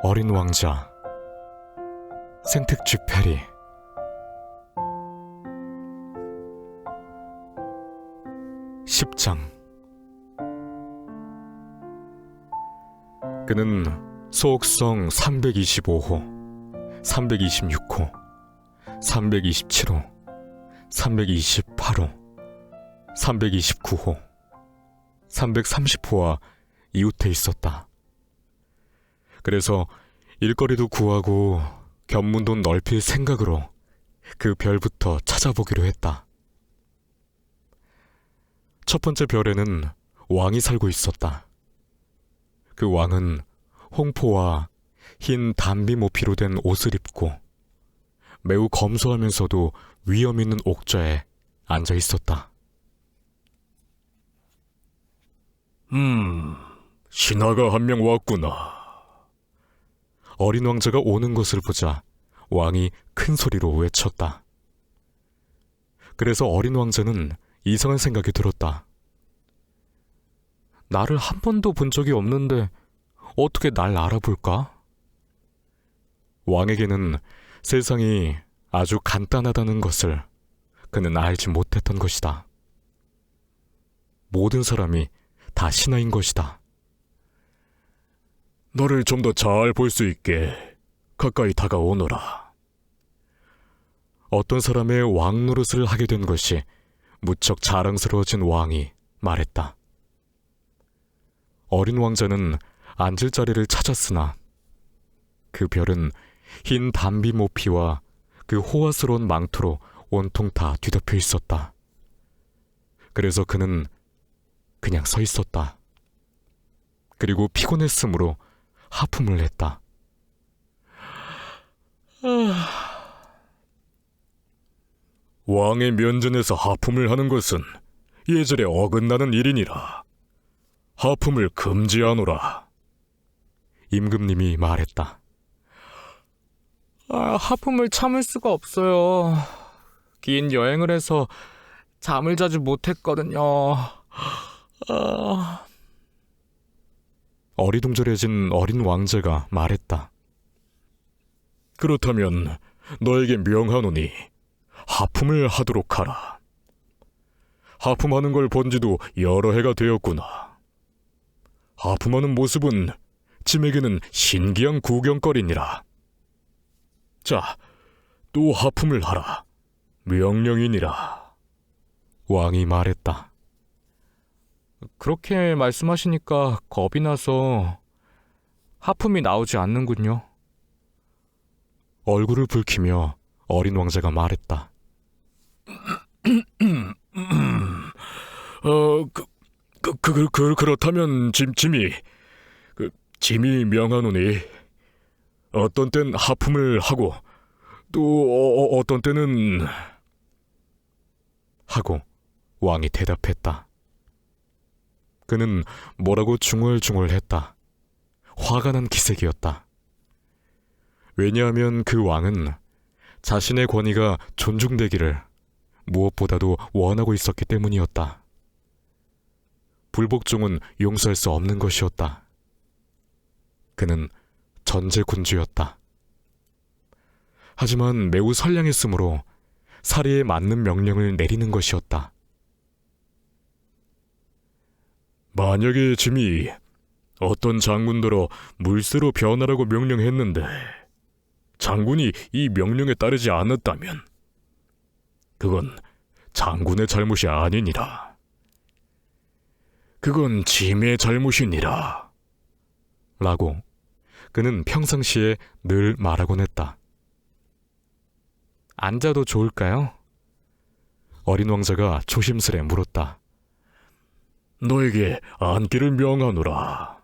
어린 왕자 생텍쥐페리. (10장) 그는 소옥성 325호, 326호, 327호, 328호, 329호, 330호와 이웃해 있었다. 그래서 일거리도 구하고 견문도 넓힐 생각으로 그 별부터 찾아보기로 했다. 첫 번째 별에는 왕이 살고 있었다. 그 왕은 홍포와 흰 담비 모피로 된 옷을 입고 매우 검소하면서도 위험 있는 옥좌에 앉아 있었다. 신하가 한 명 왔구나. 어린 왕자가 오는 것을 보자 왕이 큰 소리로 외쳤다. 그래서 어린 왕자는 이상한 생각이 들었다. 나를 한 번도 본 적이 없는데 어떻게 날 알아볼까? 왕에게는 세상이 아주 간단하다는 것을 그는 알지 못했던 것이다. 모든 사람이 다 신하인 것이다. 너를 좀 더 잘 볼 수 있게 가까이 다가오너라. 어떤 사람의 왕 노릇을 하게 된 것이 무척 자랑스러워진 왕이 말했다. 어린 왕자는 앉을 자리를 찾았으나 그 별은 흰 담비 모피와 그 호화스러운 망토로 온통 다 뒤덮여 있었다. 그래서 그는 그냥 서 있었다. 그리고 피곤했으므로 하품을 했다. 왕의 면전에서 하품을 하는 것은 예절에 어긋나는 일이니라. 하품을 금지하노라. 임금님이 말했다. 하품을 참을 수가 없어요. 긴 여행을 해서 잠을 자지 못했거든요. 어리둥절해진 어린 왕자가 말했다. 그렇다면 너에게 명하노니 하품을 하도록 하라. 하품하는 걸 본 지도 여러 해가 되었구나. 하품하는 모습은 짐에게는 신기한 구경거리니라. 자, 또 하품을 하라. 명령이니라. 왕이 말했다. 그렇게 말씀하시니까 겁이 나서 하품이 나오지 않는군요. 얼굴을 붉히며 어린 왕자가 말했다. 그렇다면 짐이 명하노니 어떤 땐 하품을 하고 또 어떤 때는 하고 왕이 대답했다. 그는 뭐라고 중얼중얼했다. 화가 난 기색이었다. 왜냐하면 그 왕은 자신의 권위가 존중되기를 무엇보다도 원하고 있었기 때문이었다. 불복종은 용서할 수 없는 것이었다. 그는 전제군주였다. 하지만 매우 선량했으므로 사리에 맞는 명령을 내리는 것이었다. 만약에 짐이 어떤 장군더러 물새로 변하라고 명령했는데 장군이 이 명령에 따르지 않았다면 그건 장군의 잘못이 아니니라. 그건 짐의 잘못이니라. 라고 그는 평상시에 늘 말하곤 했다. 앉아도 좋을까요? 어린 왕자가 조심스레 물었다. 너에게 앉기를 명하노라.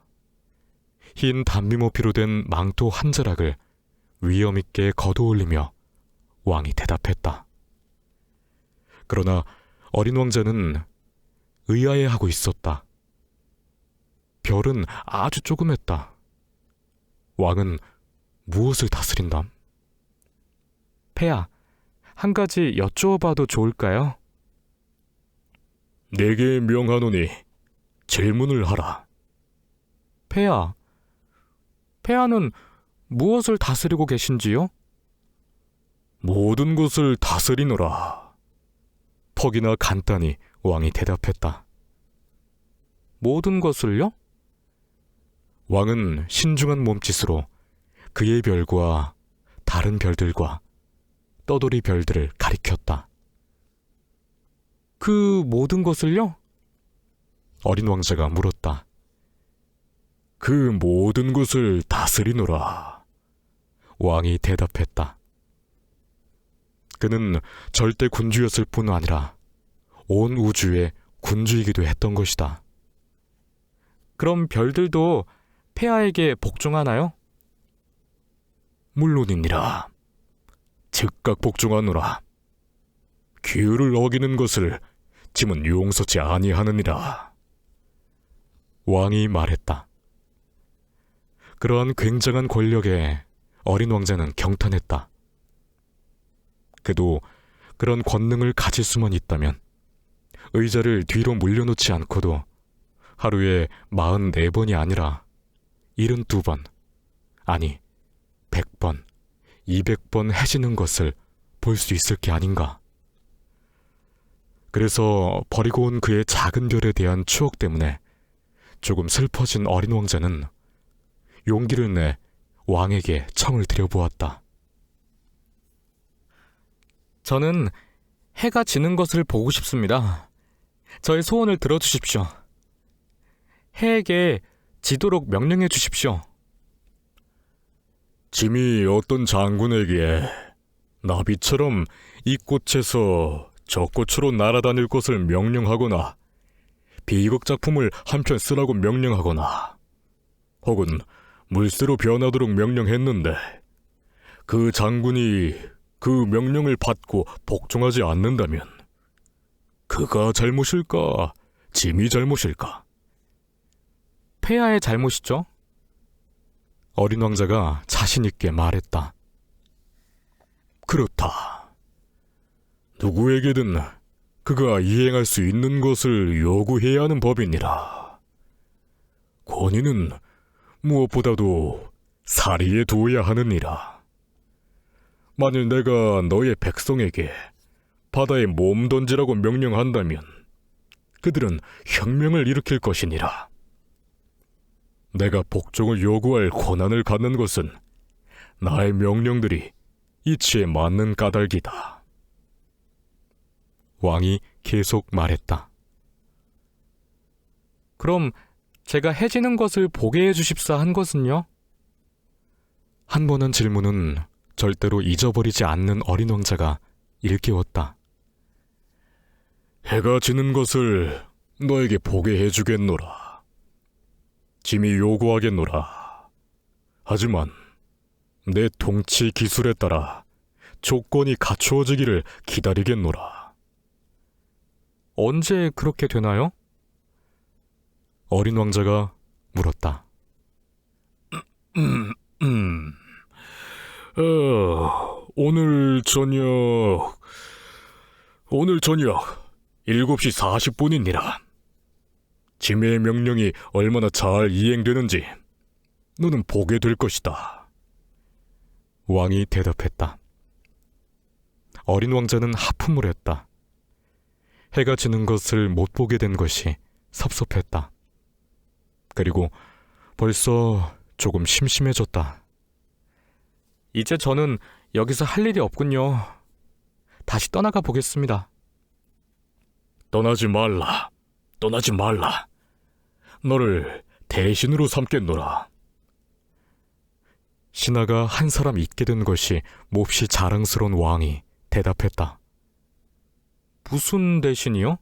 흰 담비모피로 된 망토 한 자락을 위엄 있게 걷어올리며 왕이 대답했다. 그러나 어린 왕자는 의아해하고 있었다. 별은 아주 조그맸다. 왕은 무엇을 다스린담? 폐하, 한 가지 여쭈어봐도 좋을까요? 내게 명하노니 질문을 하라. 폐하는 무엇을 다스리고 계신지요? 모든 것을 다스리노라. 퍽이나 간단히 왕이 대답했다. 모든 것을요? 왕은 신중한 몸짓으로 그의 별과 다른 별들과 떠돌이 별들을 가리켰다. 그 모든 것을요? 어린 왕자가 물었다. 그 모든 것을 다스리노라. 왕이 대답했다. 그는 절대 군주였을 뿐 아니라 온 우주의 군주이기도 했던 것이다. 그럼 별들도 폐하에게 복종하나요? 물론이니라. 즉각 복종하노라. 규율을 어기는 것을 짐은 용서치 아니하느니라. 왕이 말했다. 그러한 굉장한 권력에 어린 왕자는 경탄했다. 그도 그런 권능을 가질 수만 있다면 의자를 뒤로 물려놓지 않고도 하루에 44번이 아니라 72번, 아니 100번, 200번 해지는 것을 볼 수 있을 게 아닌가. 그래서 버리고 온 그의 작은 별에 대한 추억 때문에 조금 슬퍼진 어린 왕자는 용기를 내 왕에게 청을 드려보았다. 저는 해가 지는 것을 보고 싶습니다. 저의 소원을 들어주십시오. 해에게 지도록 명령해 주십시오. 짐이 어떤 장군에게 나비처럼 이 꽃에서 저 꽃으로 날아다닐 것을 명령하거나 비극 작품을 한 편 쓰라고 명령하거나 혹은 물새로 변하도록 명령했는데 그 장군이 그 명령을 받고 복종하지 않는다면 그가 잘못일까? 짐이 잘못일까? 폐하의 잘못이죠. 어린 왕자가 자신 있게 말했다. 그렇다. 누구에게든 그가 이행할 수 있는 것을 요구해야 하는 법이니라. 권위는 무엇보다도 사리에 두어야 하느니라. 만일 내가 너의 백성에게 바다에 몸 던지라고 명령한다면 그들은 혁명을 일으킬 것이니라. 내가 복종을 요구할 권한을 갖는 것은 나의 명령들이 이치에 맞는 까닭이다. 왕이 계속 말했다. 그럼 제가 해지는 것을 보게 해주십사 한 것은요? 한 번 한 질문은 절대로 잊어버리지 않는 어린 왕자가 일깨웠다. 해가 지는 것을 너에게 보게 해주겠노라. 짐이 요구하겠노라. 하지만 내 통치 기술에 따라 조건이 갖추어지기를 기다리겠노라. 언제 그렇게 되나요? 어린 왕자가 물었다. 오늘 저녁 7시 40분이니라. 짐의 명령이 얼마나 잘 이행되는지 너는 보게 될 것이다. 왕이 대답했다. 어린 왕자는 하품을 했다. 해가 지는 것을 못 보게 된 것이 섭섭했다. 그리고 벌써 조금 심심해졌다. 이제 저는 여기서 할 일이 없군요. 다시 떠나가 보겠습니다. 떠나지 말라. 너를 대신으로 삼겠노라. 신하가 한 사람 있게 된 것이 몹시 자랑스러운 왕이 대답했다. 무슨 대신이요?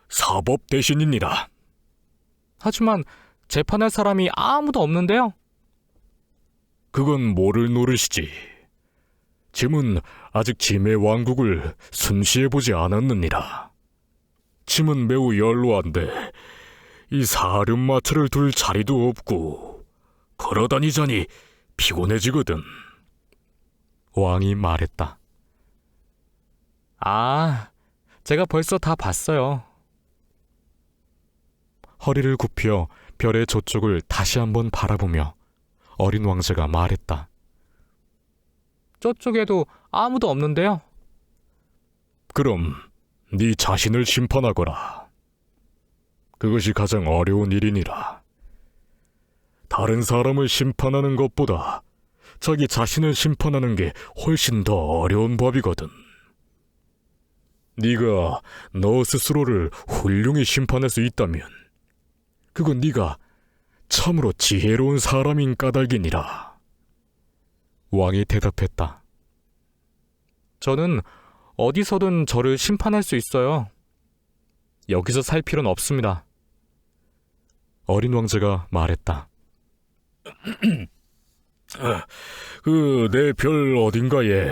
사법 대신이니라. 하지만 재판할 사람이 아무도 없는데요? 그건 모를 노릇이지. 짐은 아직 짐의 왕국을 순시해보지 않았느니라. 짐은 매우 연로한데 이 사륜마차를 둘 자리도 없고 걸어다니자니 피곤해지거든. 왕이 말했다. 아, 제가 벌써 다 봤어요. 허리를 굽혀 별의 저쪽을 다시 한번 바라보며 어린 왕자가 말했다. 저쪽에도 아무도 없는데요. 그럼 네 자신을 심판하거라. 그것이 가장 어려운 일이니라. 다른 사람을 심판하는 것보다 자기 자신을 심판하는 게 훨씬 더 어려운 법이거든. 네가 너 스스로를 훌륭히 심판할 수 있다면 그건 네가 참으로 지혜로운 사람인 까닭이니라. 왕이 대답했다. 저는 어디서든 저를 심판할 수 있어요. 여기서 살 필요는 없습니다. 어린 왕자가 말했다. 그 내 별 어딘가에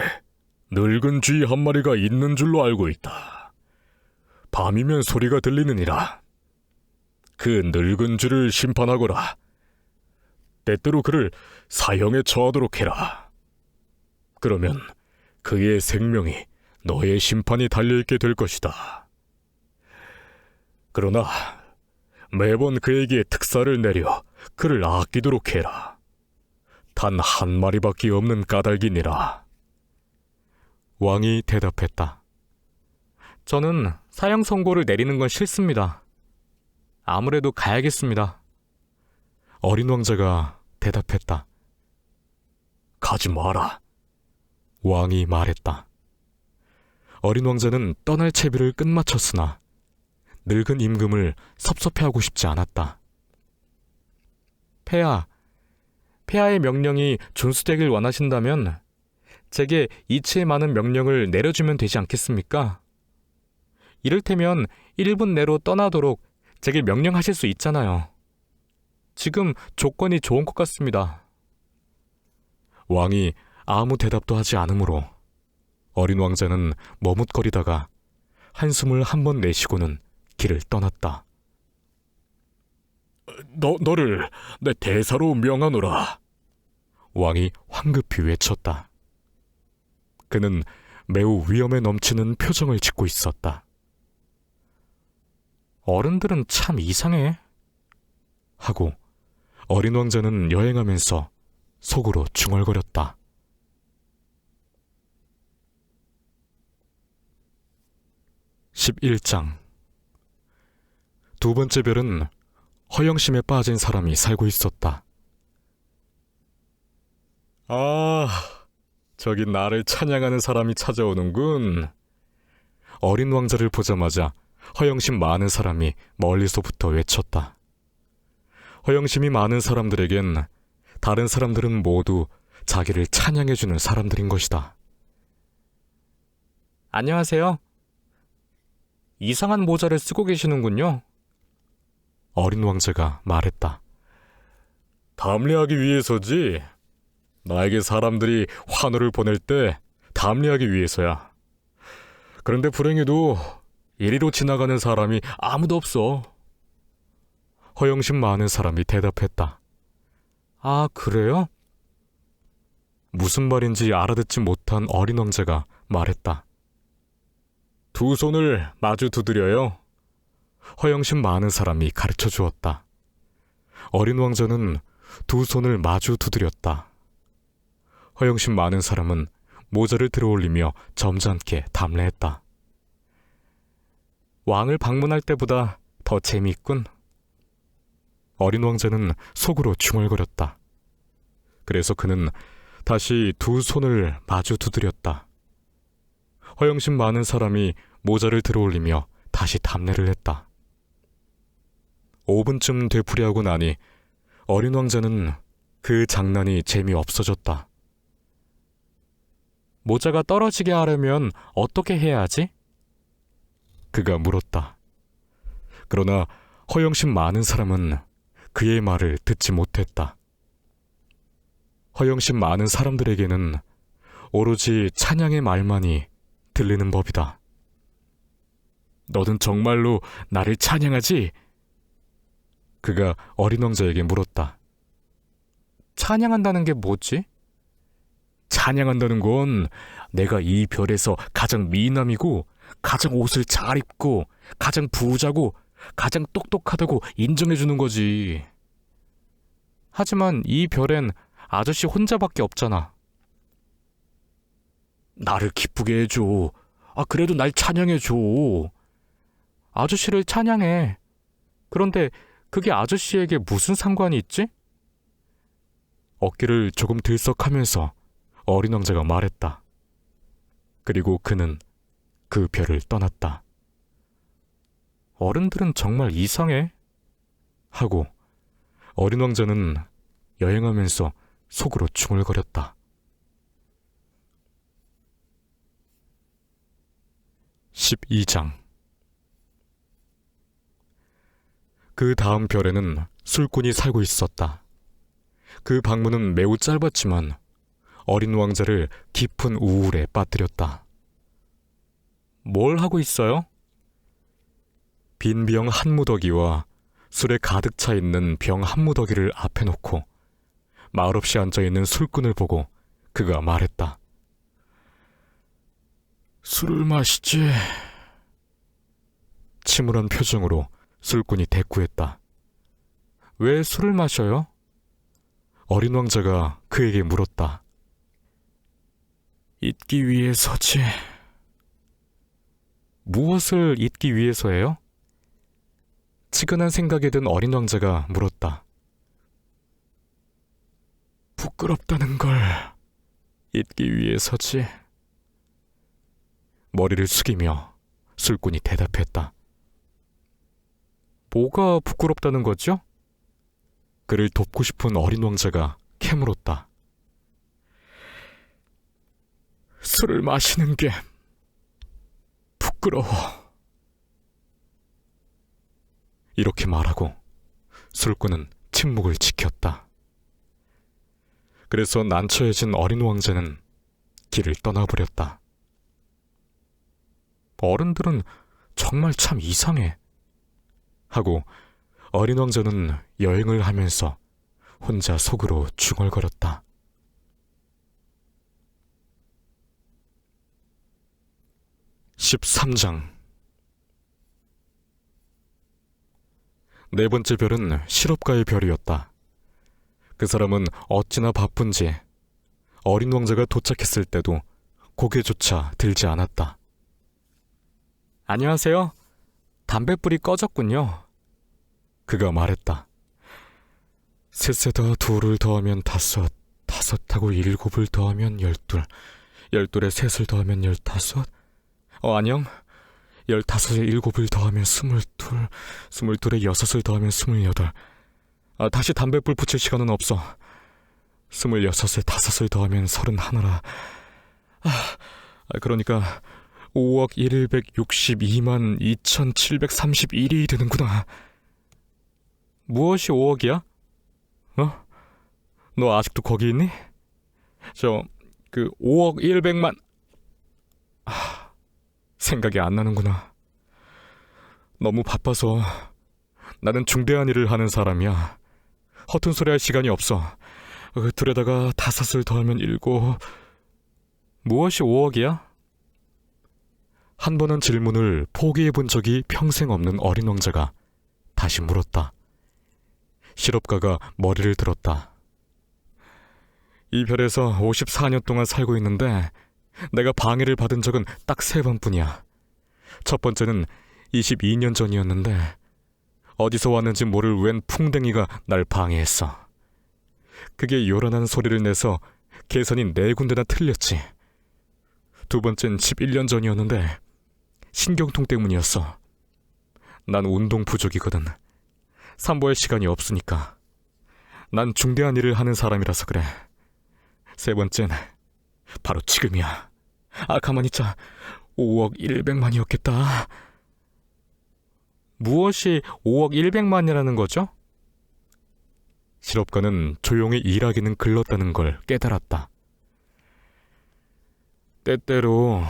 늙은 쥐 한 마리가 있는 줄로 알고 있다. 밤이면 소리가 들리느니라. 그 늙은 쥐를 심판하거라. 때때로 그를 사형에 처하도록 해라. 그러면 그의 생명이 너의 심판이 달려있게 될 것이다. 그러나 매번 그에게 특사를 내려 그를 아끼도록 해라. 단 한 마리밖에 없는 까닭이니라. 왕이 대답했다. 저는 사형 선고를 내리는 건 싫습니다. 아무래도 가야겠습니다. 어린 왕자가 대답했다. 가지 마라. 왕이 말했다. 어린 왕자는 떠날 채비를 끝마쳤으나 늙은 임금을 섭섭해하고 싶지 않았다. 폐하의 명령이 준수되길 원하신다면 제게 이치에 많은 명령을 내려주면 되지 않겠습니까? 이를테면 1분 내로 떠나도록 제게 명령하실 수 있잖아요. 지금 조건이 좋은 것 같습니다. 왕이 아무 대답도 하지 않으므로 어린 왕자는 머뭇거리다가 한숨을 한 번 내쉬고는 길을 떠났다. 너를 내 대사로 명하노라. 왕이 황급히 외쳤다. 그는 매우 위험에 넘치는 표정을 짓고 있었다. 어른들은 참 이상해. 하고 어린 왕자는 여행하면서 속으로 중얼거렸다. 11장. 두 번째 별은 허영심에 빠진 사람이 살고 있었다. 아, 저기 나를 찬양하는 사람이 찾아오는군. 어린 왕자를 보자마자 허영심 많은 사람이 멀리서부터 외쳤다. 허영심이 많은 사람들에겐 다른 사람들은 모두 자기를 찬양해주는 사람들인 것이다. 안녕하세요. 이상한 모자를 쓰고 계시는군요. 어린 왕자가 말했다. 담례하기 위해서지. 나에게 사람들이 환호를 보낼 때 담례하기 위해서야. 그런데 불행히도 이리로 지나가는 사람이 아무도 없어. 허영심 많은 사람이 대답했다. 아, 그래요? 무슨 말인지 알아듣지 못한 어린 왕자가 말했다. 두 손을 마주 두드려요. 허영심 많은 사람이 가르쳐 주었다. 어린 왕자는 두 손을 마주 두드렸다. 허영심 많은 사람은 모자를 들어올리며 점잖게 담례했다. 왕을 방문할 때보다 더 재미있군. 어린 왕자는 속으로 중얼거렸다. 그래서 그는 다시 두 손을 마주 두드렸다. 허영심 많은 사람이 모자를 들어올리며 다시 담례를 했다. 5분쯤 되풀이하고 나니 어린 왕자는 그 장난이 재미없어졌다. 모자가 떨어지게 하려면 어떻게 해야 하지? 그가 물었다. 그러나 허영심 많은 사람은 그의 말을 듣지 못했다. 허영심 많은 사람들에게는 오로지 찬양의 말만이 들리는 법이다. 너는 정말로 나를 찬양하지? 그가 어린 왕자에게 물었다. 찬양한다는 게 뭐지? 찬양한다는 건 내가 이 별에서 가장 미남이고 가장 옷을 잘 입고 가장 부자고 가장 똑똑하다고 인정해주는 거지. 하지만 이 별엔 아저씨 혼자밖에 없잖아. 나를 기쁘게 해줘. 그래도 날 찬양해줘. 아저씨를 찬양해. 그런데 그게 아저씨에게 무슨 상관이 있지? 어깨를 조금 들썩하면서 어린 왕자가 말했다. 그리고 그는 그 별을 떠났다. 어른들은 정말 이상해. 하고 어린 왕자는 여행하면서 속으로 중얼거렸다. 12장. 그 다음 별에는 술꾼이 살고 있었다. 그 방문은 매우 짧았지만 어린 왕자를 깊은 우울에 빠뜨렸다. 뭘 하고 있어요? 빈 병 한 무더기와 술에 가득 차 있는 병 한 무더기를 앞에 놓고 말없이 앉아있는 술꾼을 보고 그가 말했다. 술을 마시지. 침울한 표정으로 술꾼이 대꾸했다. 왜 술을 마셔요? 어린 왕자가 그에게 물었다. 잊기 위해서지. 무엇을 잊기 위해서예요? 치근한 생각에 든 어린 왕자가 물었다. 부끄럽다는 걸 잊기 위해서지. 머리를 숙이며 술꾼이 대답했다. 뭐가 부끄럽다는 거죠? 그를 돕고 싶은 어린 왕자가 캐물었다. 술을 마시는 게 부끄러워. 이렇게 말하고 술꾼은 침묵을 지켰다. 그래서 난처해진 어린 왕자는 길을 떠나버렸다. 어른들은 정말 참 이상해. 하고 어린 왕자는 여행을 하면서 혼자 속으로 중얼거렸다. 13장. 네 번째 별은 실업가의 별이었다. 그 사람은 어찌나 바쁜지 어린 왕자가 도착했을 때도 고개조차 들지 않았다. 안녕하세요. 담뱃불이 꺼졌군요. 그가 말했다. 셋에다 둘을 더하면 다섯, 다섯하고 일곱을 더하면 열둘, 열둘에 셋을 더하면 열다섯. 안녕. 열다섯에 일곱을 더하면 스물둘, 스물둘에 여섯을 더하면 스물여덟. 다시 담뱃불 붙일 시간은 없어. 스물여섯에 다섯을 더하면 서른하나라. 그러니까 5억 162만 2731이 되는구나. 무엇이 5억이야? 너 아직도 거기 있니? 5억 100만... 생각이 안 나는구나. 너무 바빠서. 나는 중대한 일을 하는 사람이야. 허튼 소리 할 시간이 없어. 둘에다가 다섯을 더하면 일곱. 무엇이 5억이야? 한 번은 질문을 포기해 본 적이 평생 없는 어린 왕자가 다시 물었다. 실업가가 머리를 들었다. 이 별에서 54년 동안 살고 있는데 내가 방해를 받은 적은 딱 3번뿐이야. 첫 번째는 22년 전이었는데 어디서 왔는지 모를 웬 풍뎅이가 날 방해했어. 그게 요란한 소리를 내서 계산이 4군데나 틀렸지. 두 번째는 11년 전이었는데 신경통 때문이었어. 난 운동 부족이거든. 산보할 시간이 없으니까. 난 중대한 일을 하는 사람이라서 그래. 세 번째는 바로 지금이야. 가만히 있자. 5억 100만이었겠다. 무엇이 5억 100만이라는 거죠? 실업가는 조용히 일하기는 글렀다는 걸 깨달았다. 때때로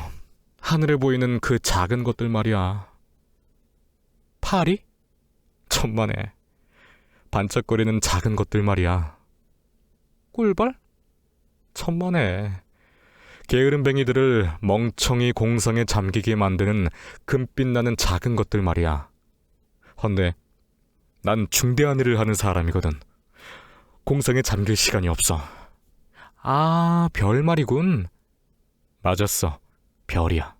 하늘에 보이는 그 작은 것들 말이야. 파리? 천만에. 반짝거리는 작은 것들 말이야. 꿀벌? 천만에. 게으름뱅이들을 멍청이 공상에 잠기게 만드는 금빛 나는 작은 것들 말이야. 헌데 난 중대한 일을 하는 사람이거든. 공상에 잠길 시간이 없어. 아, 별 말이군. 맞았어. 별이야.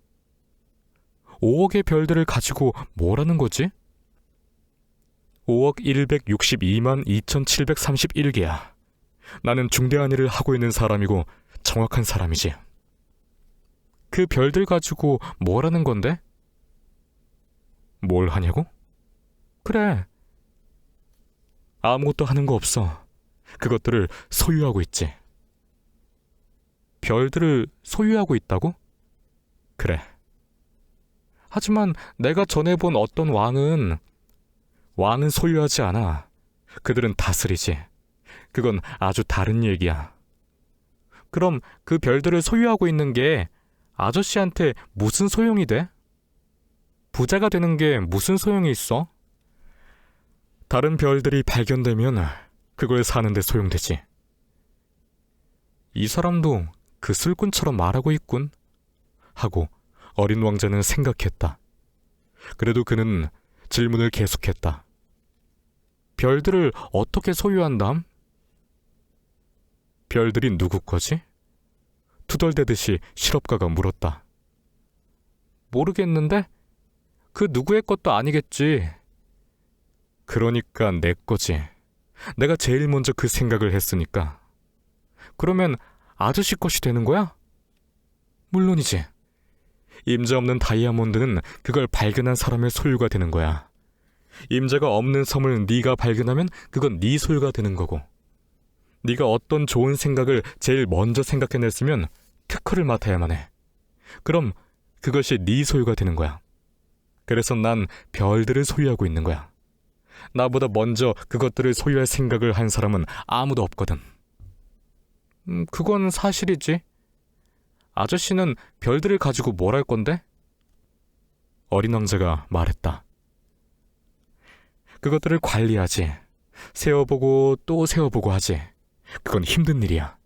5억의 별들을 가지고 뭐라는 거지? 5억 162만 2731개야. 나는 중대한 일을 하고 있는 사람이고 정확한 사람이지. 그 별들 가지고 뭐라는 건데? 뭘 하냐고? 그래, 아무것도 하는 거 없어. 그것들을 소유하고 있지. 별들을 소유하고 있다고? 그래. 하지만 내가 전에 본 어떤 왕은 소유하지 않아. 그들은 다스리지. 그건 아주 다른 얘기야. 그럼 그 별들을 소유하고 있는 게 아저씨한테 무슨 소용이 돼? 부자가 되는 게 무슨 소용이 있어? 다른 별들이 발견되면 그걸 사는데 소용되지. 이 사람도 그 술꾼처럼 말하고 있군. 하고 어린 왕자는 생각했다. 그래도 그는 질문을 계속했다. 별들을 어떻게 소유한담? 별들이 누구 거지? 투덜대듯이 실업가가 물었다. 모르겠는데? 그 누구의 것도 아니겠지. 그러니까 내 거지. 내가 제일 먼저 그 생각을 했으니까. 그러면 아저씨 것이 되는 거야? 물론이지. 임자 없는 다이아몬드는 그걸 발견한 사람의 소유가 되는 거야. 임자가 없는 섬을 네가 발견하면 그건 네 소유가 되는 거고, 네가 어떤 좋은 생각을 제일 먼저 생각해냈으면 특허를 맡아야만 해. 그럼 그것이 네 소유가 되는 거야. 그래서 난 별들을 소유하고 있는 거야. 나보다 먼저 그것들을 소유할 생각을 한 사람은 아무도 없거든. 그건 사실이지. 아저씨는 별들을 가지고 뭘 할 건데? 어린 왕자가 말했다. 그것들을 관리하지. 세어보고 또 세어보고 하지. 그건 힘든 일이야.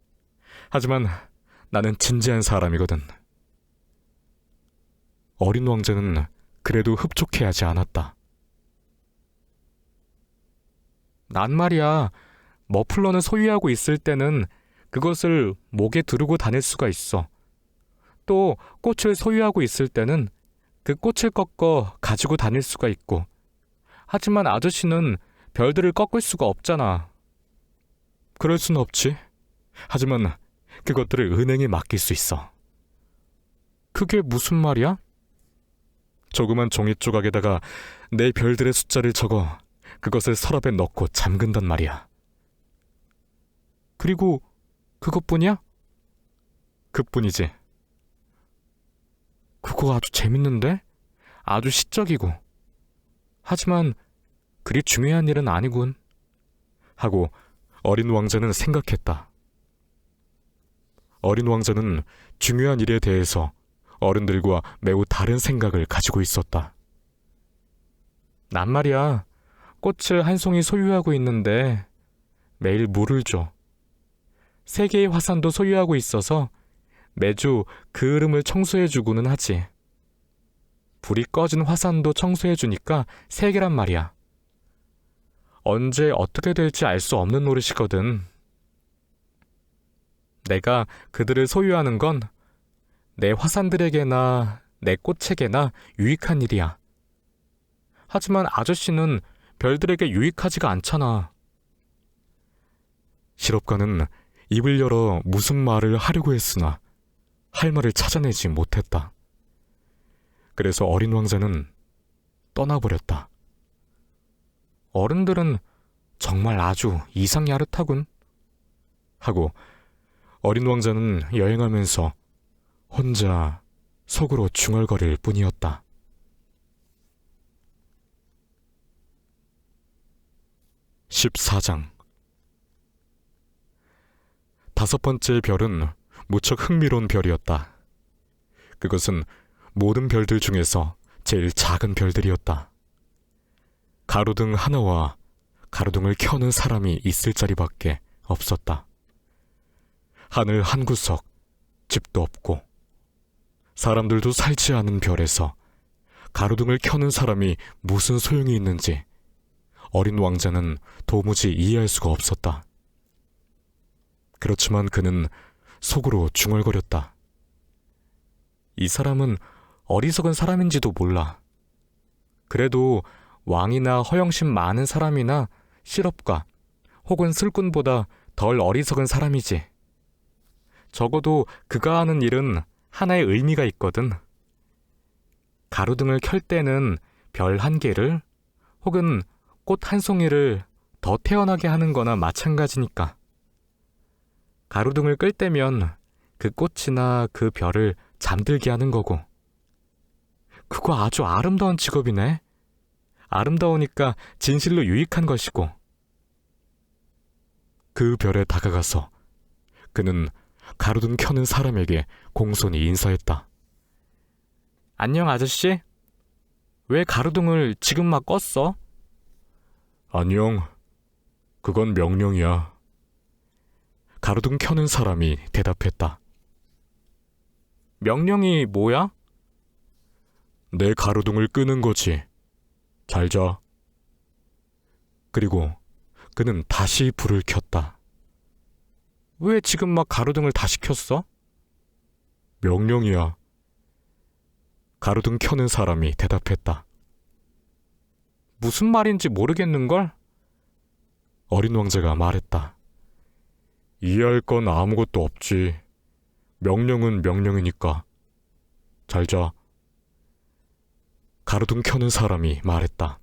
하지만 나는 진지한 사람이거든. 어린 왕자는 그래도 흡족해하지 않았다. 난 말이야, 머플러는 소유하고 있을 때는 그것을 목에 두르고 다닐 수가 있어. 또 꽃을 소유하고 있을 때는 그 꽃을 꺾어 가지고 다닐 수가 있고. 하지만 아저씨는 별들을 꺾을 수가 없잖아. 그럴 순 없지. 하지만 그것들을 은행에 맡길 수 있어. 그게 무슨 말이야? 조그만 종이 조각에다가 내 별들의 숫자를 적어 그것을 서랍에 넣고 잠근단 말이야. 그리고 그것뿐이야? 그뿐이지. 그거 아주 재밌는데? 아주 시적이고. 하지만 그리 중요한 일은 아니군. 하고 어린 왕자는 생각했다. 어린 왕자는 중요한 일에 대해서 어른들과 매우 다른 생각을 가지고 있었다. 난 말이야, 꽃을 한 송이 소유하고 있는데 매일 물을 줘. 3개의 화산도 소유하고 있어서 매주 그 흐름을 청소해주고는 하지. 불이 꺼진 화산도 청소해주니까 3개란 말이야. 언제 어떻게 될지 알 수 없는 노릇이거든. 내가 그들을 소유하는 건 내 화산들에게나 내 꽃에게나 유익한 일이야. 하지만 아저씨는 별들에게 유익하지가 않잖아. 실업가는 입을 열어 무슨 말을 하려고 했으나 할 말을 찾아내지 못했다. 그래서 어린 왕자는 떠나버렸다. 어른들은 정말 아주 이상야릇하군. 하고 어린 왕자는 여행하면서 혼자 속으로 중얼거릴 뿐이었다. 14장. 5번째 별은 무척 흥미로운 별이었다. 그것은 모든 별들 중에서 제일 작은 별들이었다. 가로등 하나와 가로등을 켜는 사람이 있을 자리밖에 없었다. 하늘 한 구석, 집도 없고 사람들도 살지 않은 별에서 가로등을 켜는 사람이 무슨 소용이 있는지 어린 왕자는 도무지 이해할 수가 없었다. 그렇지만 그는 속으로 중얼거렸다. 이 사람은 어리석은 사람인지도 몰라. 그래도 왕이나 허영심 많은 사람이나 실업가 혹은 술꾼보다 덜 어리석은 사람이지. 적어도 그가 하는 일은 하나의 의미가 있거든. 가로등을 켤 때는 별 한 개를 혹은 꽃 한 송이를 더 태어나게 하는 거나 마찬가지니까. 가로등을 끌 때면 그 꽃이나 그 별을 잠들게 하는 거고. 그거 아주 아름다운 직업이네. 아름다우니까 진실로 유익한 것이고. 그 별에 다가가서 그는 가로등 켜는 사람에게 공손히 인사했다. 안녕 아저씨. 왜 가로등을 지금 막 껐어? 안녕. 그건 명령이야. 가로등 켜는 사람이 대답했다. 명령이 뭐야? 내 가로등을 끄는 거지. 잘 자. 그리고 그는 다시 불을 켰다. 왜 지금 막 가로등을 다시 켰어? 명령이야. 가로등 켜는 사람이 대답했다. 무슨 말인지 모르겠는걸? 어린 왕자가 말했다. 이해할 건 아무것도 없지. 명령은 명령이니까. 잘 자. 가로등 켜는 사람이 말했다.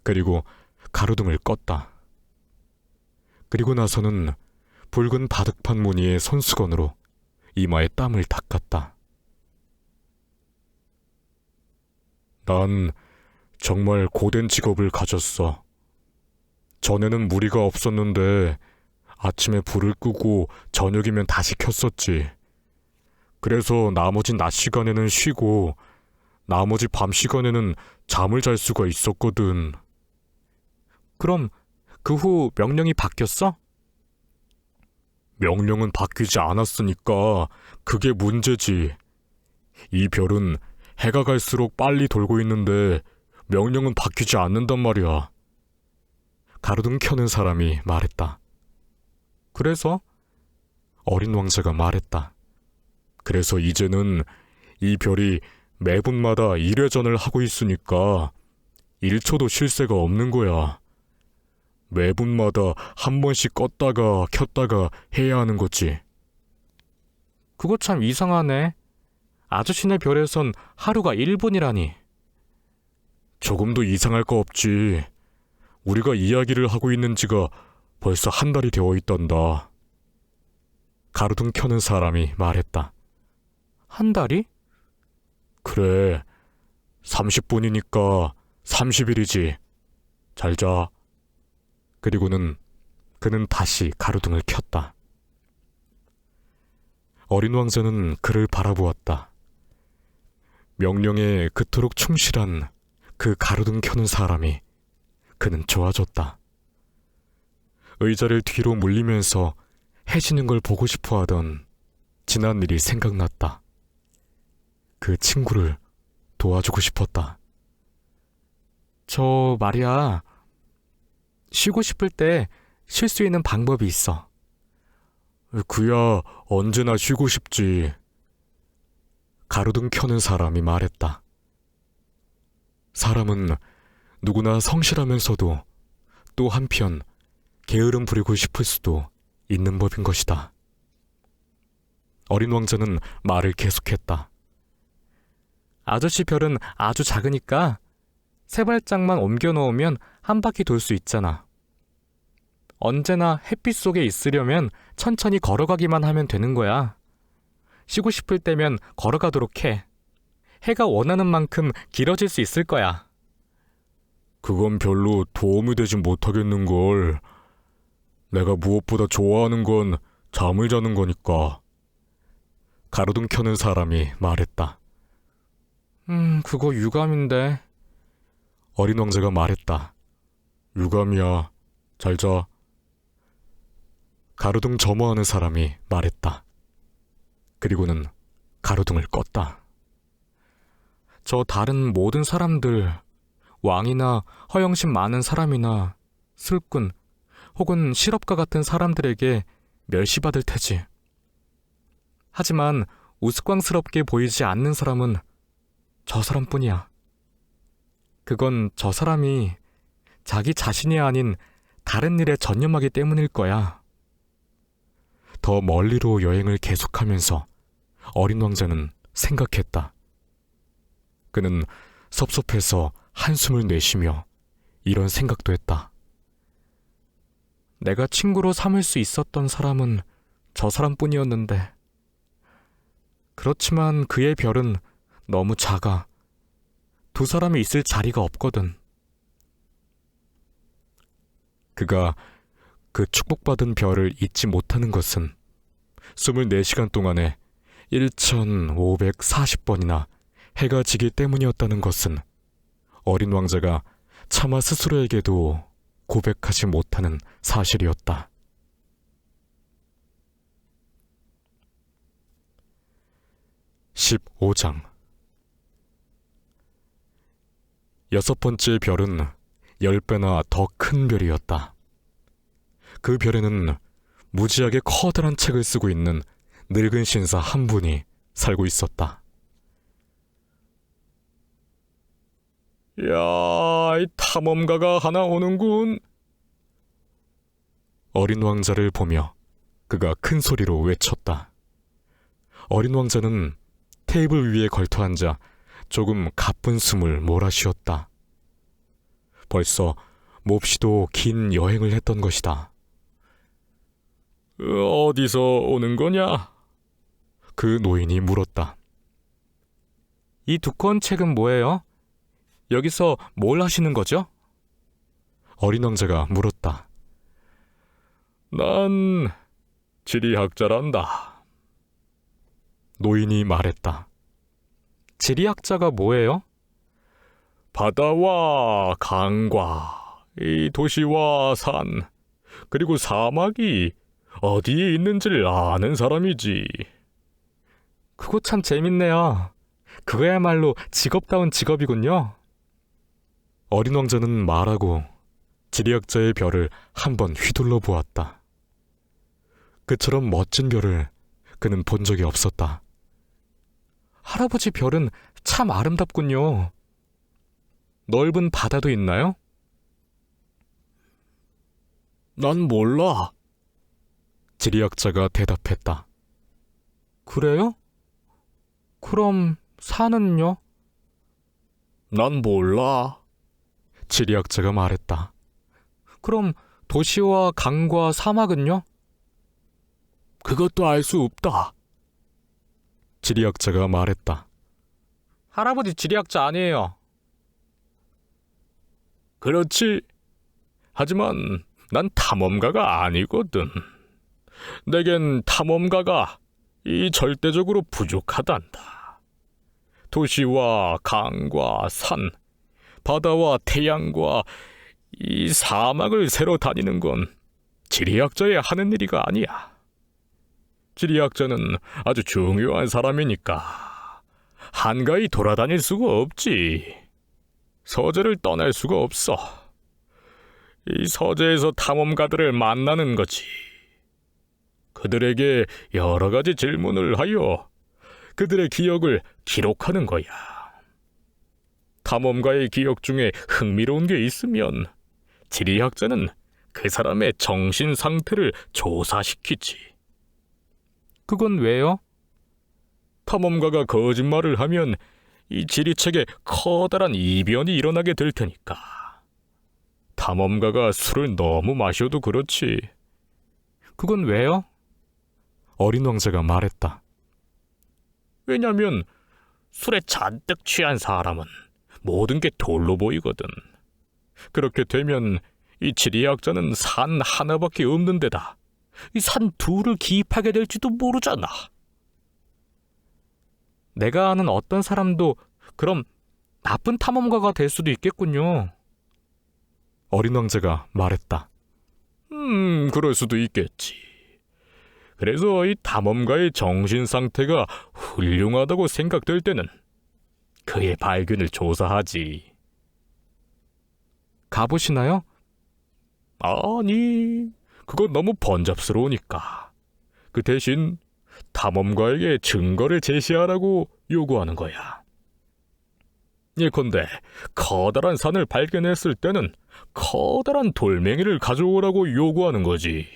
그리고 가로등을 껐다. 그리고 나서는 붉은 바둑판 무늬의 손수건으로 이마에 땀을 닦았다. 난 정말 고된 직업을 가졌어. 전에는 무리가 없었는데 아침에 불을 끄고 저녁이면 다시 켰었지. 그래서 나머지 낮 시간에는 쉬고 나머지 밤 시간에는 잠을 잘 수가 있었거든. 그럼 그 후 명령이 바뀌었어? 명령은 바뀌지 않았으니까 그게 문제지. 이 별은 해가 갈수록 빨리 돌고 있는데 명령은 바뀌지 않는단 말이야. 가로등 켜는 사람이 말했다. 그래서? 어린 왕자가 말했다. 그래서 이제는 이 별이 매분마다 1회전을 하고 있으니까 1초도 쉴 새가 없는 거야. 매분마다 한 번씩 껐다가 켰다가 해야 하는 거지. 그거 참 이상하네. 아저씨네 별에선 하루가 1분이라니. 조금도 이상할 거 없지. 우리가 이야기를 하고 있는 지가 벌써 한 달이 되어 있단다. 가로등 켜는 사람이 말했다. 한 달이? 그래. 30분이니까 30일이지. 잘 자. 그리고는 그는 다시 가로등을 켰다. 어린 왕자는 그를 바라보았다. 명령에 그토록 충실한 그 가로등 켜는 사람이 그는 좋아졌다. 의자를 뒤로 물리면서 해지는 걸 보고 싶어 하던 지난 일이 생각났다. 그 친구를 도와주고 싶었다. 저 말이야. 쉬고 싶을 때 쉴 수 있는 방법이 있어. 그야 언제나 쉬고 싶지. 가로등 켜는 사람이 말했다. 사람은 누구나 성실하면서도 또 한편 게으름 부리고 싶을 수도 있는 법인 것이다. 어린 왕자는 말을 계속했다. 아저씨 별은 아주 작으니까 세 발짝만 옮겨 놓으면 한 바퀴 돌 수 있잖아. 언제나 햇빛 속에 있으려면 천천히 걸어가기만 하면 되는 거야. 쉬고 싶을 때면 걸어가도록 해. 해가 원하는 만큼 길어질 수 있을 거야. 그건 별로 도움이 되진 못하겠는걸. 내가 무엇보다 좋아하는 건 잠을 자는 거니까. 가로등 켜는 사람이 말했다. 그거 유감인데. 어린 왕자가 말했다. 유감이야. 잘 자. 가로등 점화하는 사람이 말했다. 그리고는 가로등을 껐다. 저 다른 모든 사람들, 왕이나 허영심 많은 사람이나 술꾼 혹은 실업가 같은 사람들에게 멸시받을 테지. 하지만 우스꽝스럽게 보이지 않는 사람은 저 사람뿐이야. 그건 저 사람이 자기 자신이 아닌 다른 일에 전념하기 때문일 거야. 더 멀리로 여행을 계속하면서 어린 왕자는 생각했다. 그는 섭섭해서 한숨을 내쉬며 이런 생각도 했다. 내가 친구로 삼을 수 있었던 사람은 저 사람뿐이었는데, 그렇지만 그의 별은 너무 작아. 두 사람이 있을 자리가 없거든. 그가 그 축복받은 별을 잊지 못하는 것은 24시간 동안에 1540번이나 해가 지기 때문이었다는 것은 어린 왕자가 차마 스스로에게도 고백하지 못하는 사실이었다. 15장 6번째 별은 10배나 더 큰 별이었다. 그 별에는 무지하게 커다란 책을 쓰고 있는 늙은 신사 한 분이 살고 있었다. 야, 이 탐험가가 하나 오는군. 어린 왕자를 보며 그가 큰 소리로 외쳤다. 어린 왕자는 테이블 위에 걸터앉아 조금 가쁜 숨을 몰아쉬었다. 벌써 몹시도 긴 여행을 했던 것이다. 어디서 오는 거냐? 그 노인이 물었다. 이 두꺼운 책은 뭐예요? 여기서 뭘 하시는 거죠? 어린 왕자가 물었다. 난 지리학자란다. 노인이 말했다. 지리학자가 뭐예요? 바다와 강과 이 도시와 산, 그리고 사막이 어디에 있는지를 아는 사람이지. 그거 참 재밌네요. 그거야말로 직업다운 직업이군요. 어린 왕자는 말하고 지리학자의 별을 한번 휘둘러 보았다. 그처럼 멋진 별을 그는 본 적이 없었다. 할아버지 별은 참 아름답군요. 넓은 바다도 있나요? 난 몰라. 지리학자가 대답했다. 그래요? 그럼 산은요? 난 몰라. 지리학자가 말했다. 그럼 도시와 강과 사막은요? 그것도 알 수 없다. 지리학자가 말했다. 할아버지 지리학자 아니에요. 그렇지. 하지만 난 탐험가가 아니거든. 내겐 탐험가가 이 절대적으로 부족하단다. 도시와 강과 산, 바다와 태양과 이 사막을 새로 다니는 건 지리학자의 하는 일이가 아니야. 지리학자는 아주 중요한 사람이니까 한가히 돌아다닐 수가 없지. 서재를 떠날 수가 없어. 이 서재에서 탐험가들을 만나는 거지. 그들에게 여러 가지 질문을 하여 그들의 기억을 기록하는 거야. 탐험가의 기억 중에 흥미로운 게 있으면 지리학자는 그 사람의 정신 상태를 조사시키지. 그건 왜요? 탐험가가 거짓말을 하면 이 지리책에 커다란 이변이 일어나게 될 테니까. 탐험가가 술을 너무 마셔도 그렇지. 그건 왜요? 어린 왕자가 말했다. 왜냐면 술에 잔뜩 취한 사람은 모든 게 돌로 보이거든. 그렇게 되면 이 지리학자는 산 하나밖에 없는 데다 이 산 둘을 기입하게 될지도 모르잖아. 내가 아는 어떤 사람도 그럼 나쁜 탐험가가 될 수도 있겠군요. 어린 왕자가 말했다. 그럴 수도 있겠지. 그래서 이 탐험가의 정신 상태가 훌륭하다고 생각될 때는 그의 발견을 조사하지. 가보시나요? 아니, 그건 너무 번잡스러우니까 그 대신 탐험가에게 증거를 제시하라고 요구하는 거야. 예컨대 커다란 산을 발견했을 때는 커다란 돌멩이를 가져오라고 요구하는 거지.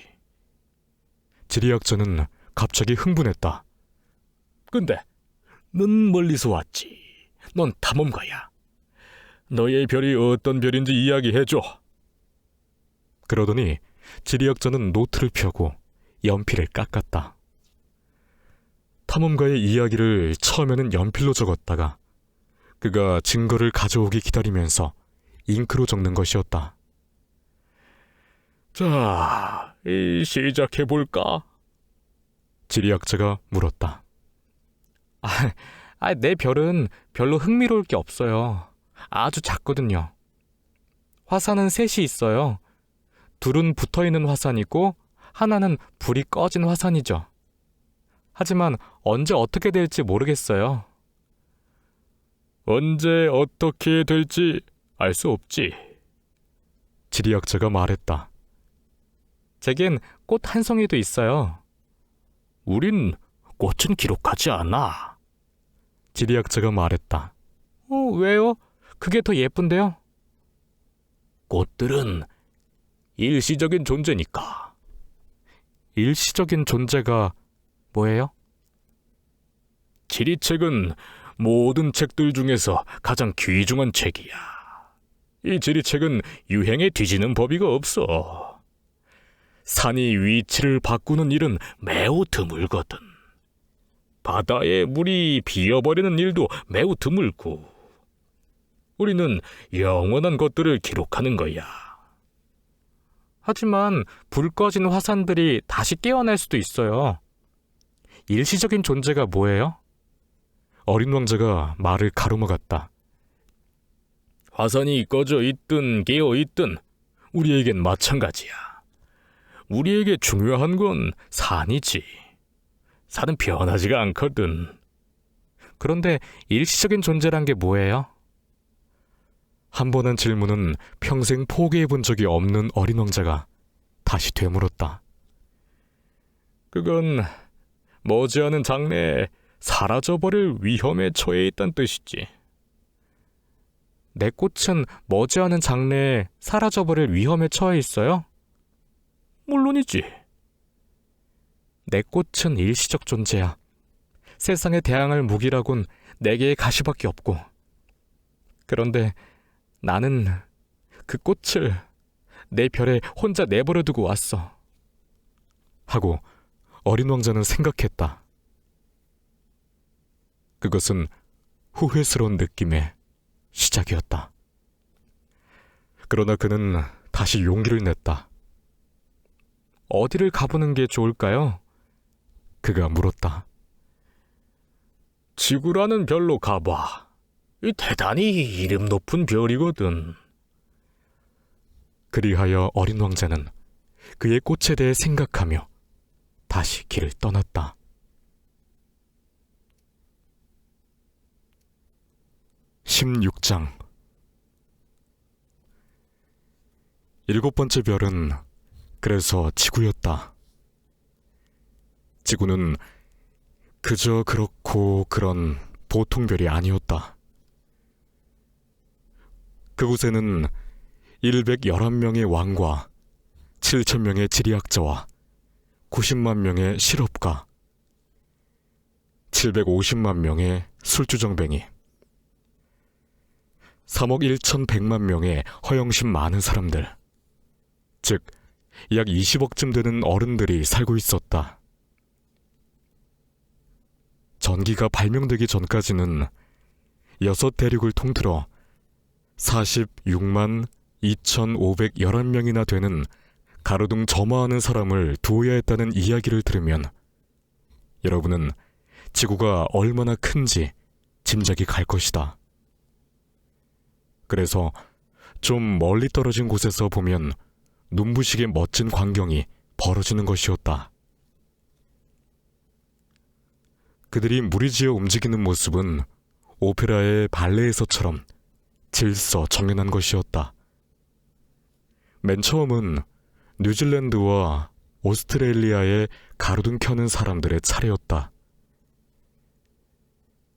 지리학자는 갑자기 흥분했다. 근데 넌 멀리서 왔지. 넌 탐험가야. 너의 별이 어떤 별인지 이야기해줘. 그러더니 지리학자는 노트를 펴고 연필을 깎았다. 탐험가의 이야기를 처음에는 연필로 적었다가 그가 증거를 가져오기 기다리면서 잉크로 적는 것이었다. 자, 시작해볼까? 지리학자가 물었다. 내 별은 별로 흥미로울 게 없어요. 아주 작거든요. 화산은 셋이 있어요. 둘은 붙어있는 화산이고 하나는 불이 꺼진 화산이죠. 하지만 언제 어떻게 될지 모르겠어요. 언제 어떻게 될지 알 수 없지. 지리학자가 말했다. 제겐 꽃 한 송이도 있어요. 우린 꽃은 기록하지 않아. 지리학자가 말했다. 왜요? 그게 더 예쁜데요? 꽃들은 일시적인 존재니까. 일시적인 존재가 뭐예요? 지리책은 모든 책들 중에서 가장 귀중한 책이야. 이 지리책은 유행에 뒤지는 법이가 없어. 산이 위치를 바꾸는 일은 매우 드물거든. 바다의 물이 비어버리는 일도 매우 드물고. 우리는 영원한 것들을 기록하는 거야. 하지만 불 꺼진 화산들이 다시 깨어날 수도 있어요. 일시적인 존재가 뭐예요? 어린 왕자가 말을 가로막았다. 화산이 꺼져 있든 깨어 있든 우리에겐 마찬가지야. 우리에게 중요한 건 산이지. 산은 변하지가 않거든. 그런데 일시적인 존재란 게 뭐예요? 한 번 한 질문은 평생 포기해 본 적이 없는 어린 왕자가 다시 되물었다. 그건 머지않은 장래에 사라져버릴 위험에 처해 있다는 뜻이지. 내 꽃은 머지않은 장래에 사라져버릴 위험에 처해 있어요? 물론이지. 내 꽃은 일시적 존재야. 세상에 대항할 무기라곤 네 개의 가시밖에 없고. 그런데 나는 그 꽃을 내 별에 혼자 내버려 두고 왔어. 하고 어린 왕자는 생각했다. 그것은 후회스러운 느낌의 시작이었다. 그러나 그는 다시 용기를 냈다. 어디를 가보는 게 좋을까요? 그가 물었다. 지구라는 별로 가봐. 이 대단히 이름 높은 별이거든. 그리하여 어린 왕자는 그의 꽃에 대해 생각하며 다시 길을 떠났다. 16장 7번째 별은 그래서 지구였다. 지구는 그저 그렇고 그런 보통 별이 아니었다. 그곳에는 111명의 왕과 7,000명의 지리학자와 90만 명의 실업가, 750만 명의 술주정뱅이, 3억 1,100만 명의 허영심 많은 사람들, 즉 약 20억쯤 되는 어른들이 살고 있었다. 전기가 발명되기 전까지는 6대륙을 통틀어 46만 2,511명이나 되는 가로등 점화하는 사람을 두어야 했다는 이야기를 들으면 여러분은 지구가 얼마나 큰지 짐작이 갈 것이다. 그래서 좀 멀리 떨어진 곳에서 보면 눈부시게 멋진 광경이 벌어지는 것이었다. 그들이 무리지어 움직이는 모습은 오페라의 발레에서처럼 질서정연한 것이었다. 맨 처음은 뉴질랜드와 오스트레일리아의 가로등 켜는 사람들의 차례였다.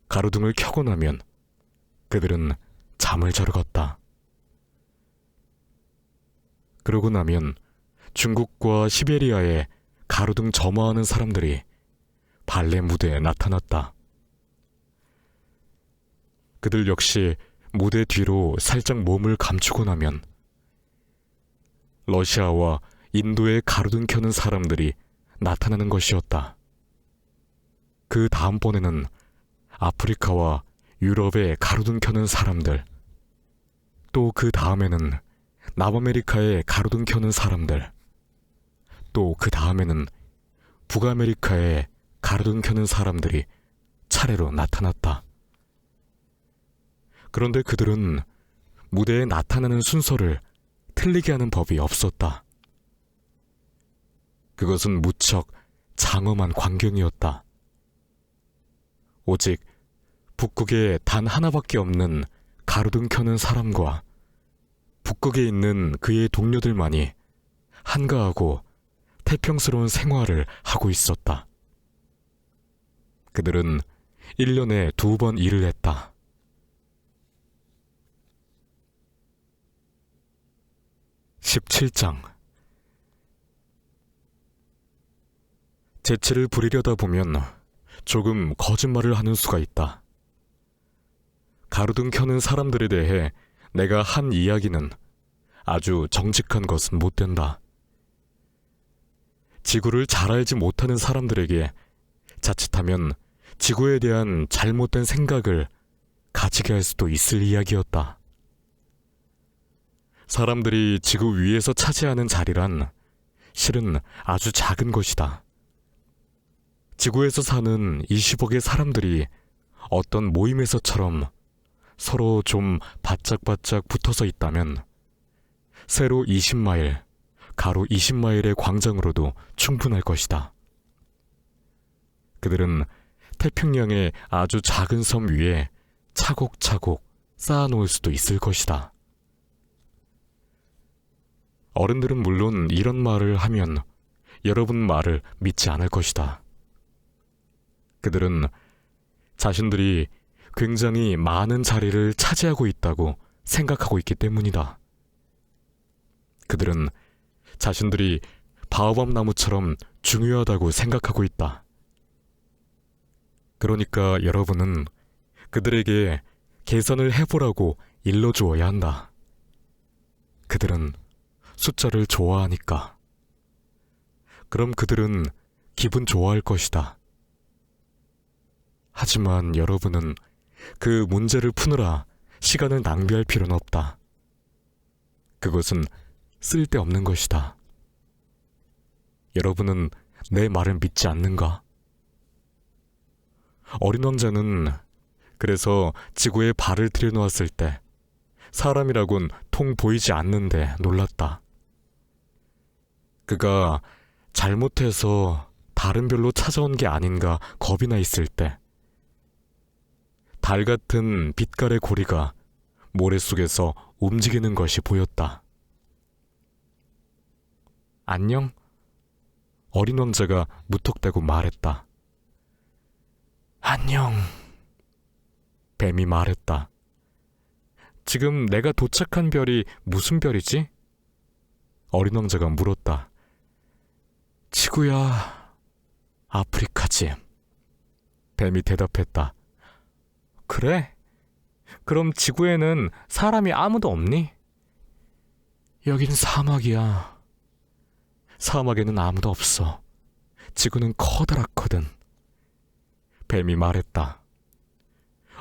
가로등을 켜고 나면 그들은 잠을 자러 갔다. 그러고 나면 중국과 시베리아에 가로등 점화하는 사람들이 발레 무대에 나타났다. 그들 역시 무대 뒤로 살짝 몸을 감추고 나면 러시아와 인도의 가로등 켜는 사람들이 나타나는 것이었다. 그 다음번에는 아프리카와 유럽의 가로등 켜는 사람들, 또 그 다음에는 남아메리카의 가로등 켜는 사람들, 또 그 다음에는 북아메리카의 가로등 켜는 사람들이 차례로 나타났다. 그런데 그들은 무대에 나타나는 순서를 틀리게 하는 법이 없었다. 그것은 무척 장엄한 광경이었다. 오직 북극에 단 하나밖에 없는 가로등 켜는 사람과 북극에 있는 그의 동료들만이 한가하고 태평스러운 생활을 하고 있었다. 그들은 1년에 2번 일을 했다. (17장) 재치를 부리려다 보면 조금 거짓말을 하는 수가 있다. 가로등 켜는 사람들에 대해 내가 한 이야기는 아주 정직한 것은 못 된다. 지구를 잘 알지 못하는 사람들에게 자칫하면 지구에 대한 잘못된 생각을 가지게 할 수도 있을 이야기였다. 사람들이 지구 위에서 차지하는 자리란 실은 아주 작은 것이다. 지구에서 사는 20억의 사람들이 어떤 모임에서처럼 서로 좀 바짝바짝 붙어서 있다면 세로 20마일, 가로 20마일의 광장으로도 충분할 것이다. 그들은 태평양의 아주 작은 섬 위에 차곡차곡 쌓아놓을 수도 있을 것이다. 어른들은 물론 이런 말을 하면 여러분 말을 믿지 않을 것이다. 그들은 자신들이 굉장히 많은 자리를 차지하고 있다고 생각하고 있기 때문이다. 그들은 자신들이 바오밥 나무처럼 중요하다고 생각하고 있다. 그러니까 여러분은 그들에게 계산을 해보라고 일러주어야 한다. 그들은 숫자를 좋아하니까. 그럼 그들은 기분 좋아할 것이다. 하지만 여러분은 그 문제를 푸느라 시간을 낭비할 필요는 없다. 그것은 쓸데없는 것이다. 여러분은 내 말을 믿지 않는가? 어린 왕자는 그래서 지구에 발을 들여놓았을 때 사람이라곤 통 보이지 않는데 놀랐다. 그가 잘못해서 다른 별로 찾아온 게 아닌가 겁이 나 있을 때 달 같은 빛깔의 고리가 모래 속에서 움직이는 것이 보였다. 안녕? 어린 왕자가 무턱대고 말했다. 안녕. 뱀이 말했다. 지금 내가 도착한 별이 무슨 별이지? 어린 왕자가 물었다. 지구야, 아프리카지. 뱀이 대답했다. 그래? 그럼 지구에는 사람이 아무도 없니? 여긴 사막이야. 사막에는 아무도 없어. 지구는 커다랗거든. 뱀이 말했다.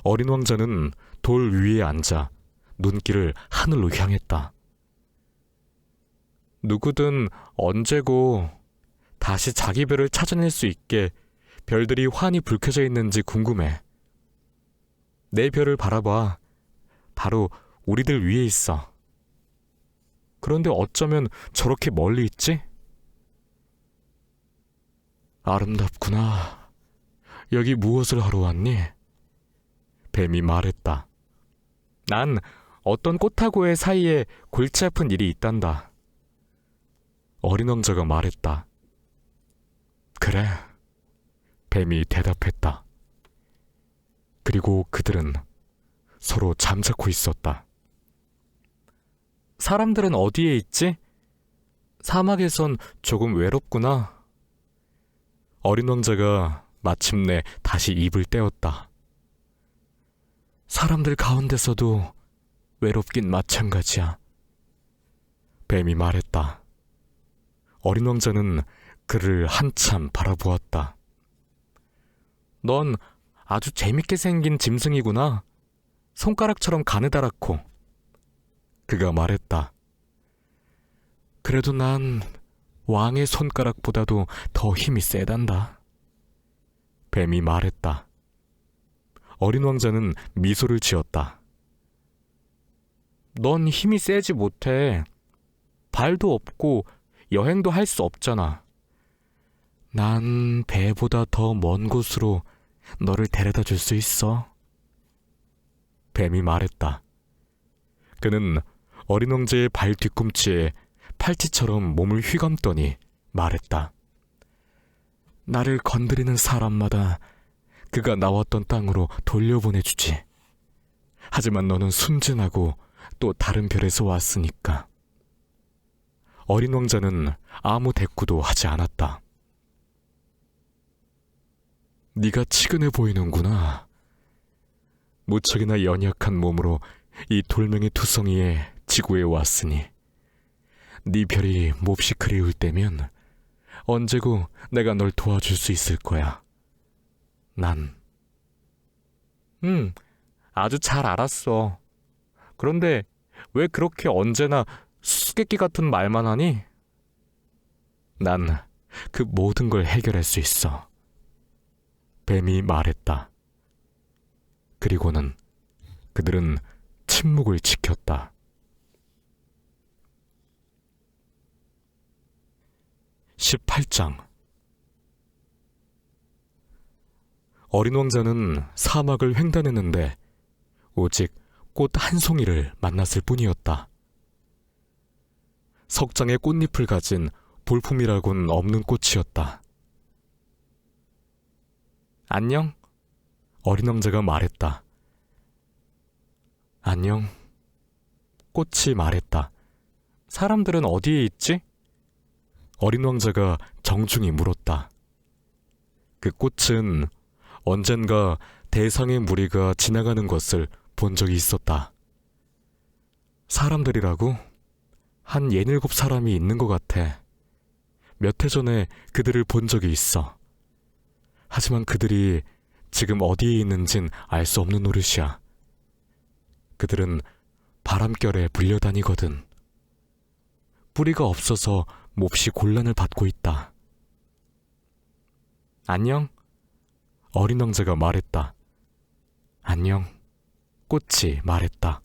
어린 왕자는 돌 위에 앉아 눈길을 하늘로 향했다. 누구든 언제고 다시 자기 별을 찾아낼 수 있게 별들이 환히 불 켜져 있는지 궁금해. 내 별을 바라봐. 바로 우리들 위에 있어. 그런데 어쩌면 저렇게 멀리 있지? 아름답구나. 여기 무엇을 하러 왔니? 뱀이 말했다. 난 어떤 꽃하고의 사이에 골치 아픈 일이 있단다. 어린 왕자가 말했다. 그래. 뱀이 대답했다. 그리고 그들은 서로 잠자코 있었다. 사람들은 어디에 있지? 사막에선 조금 외롭구나. 어린 왕자가 마침내 다시 입을 떼었다. 사람들 가운데서도 외롭긴 마찬가지야. 뱀이 말했다. 어린 왕자는 그를 한참 바라보았다. 넌 아주 재밌게 생긴 짐승이구나. 손가락처럼 가느다랗고. 그가 말했다. 그래도 난 왕의 손가락보다도 더 힘이 세단다. 뱀이 말했다. 어린 왕자는 미소를 지었다. 넌 힘이 세지 못해. 발도 없고 여행도 할 수 없잖아. 난 배보다 더 먼 곳으로 너를 데려다 줄 수 있어. 뱀이 말했다. 그는 어린 왕자의 발 뒤꿈치에 팔찌처럼 몸을 휘감더니 말했다. 나를 건드리는 사람마다 그가 나왔던 땅으로 돌려보내주지. 하지만 너는 순진하고 또 다른 별에서 왔으니까. 어린 왕자는 아무 대꾸도 하지 않았다. 네가 치근해 보이는구나. 무척이나 연약한 몸으로 이 돌멩이 투성이에 지구에 왔으니 네 별이 몹시 그리울 때면 언제고 내가 널 도와줄 수 있을 거야. 난. 아주 잘 알았어. 그런데 왜 그렇게 언제나 수수께끼 같은 말만 하니? 난 그 모든 걸 해결할 수 있어. 뱀이 말했다. 그리고는 그들은 침묵을 지켰다. 18장. 어린 왕자는 사막을 횡단했는데 오직 꽃 한 송이를 만났을 뿐이었다. 석장의 꽃잎을 가진 볼품이라곤 없는 꽃이었다. 안녕? 어린 왕자가 말했다. 안녕. 꽃이 말했다. 사람들은 어디에 있지? 어린 왕자가 정중히 물었다. 그 꽃은 언젠가 대상의 무리가 지나가는 것을 본 적이 있었다. 사람들이라고? 한 67사람이 있는 것 같아. 몇 해 전에 그들을 본 적이 있어. 하지만 그들이 지금 어디에 있는진 알 수 없는 노릇이야. 그들은 바람결에 불려다니거든. 뿌리가 없어서 몹시 곤란을 받고 있다. 안녕? 어린 왕자가 말했다. 안녕. 꽃이 말했다.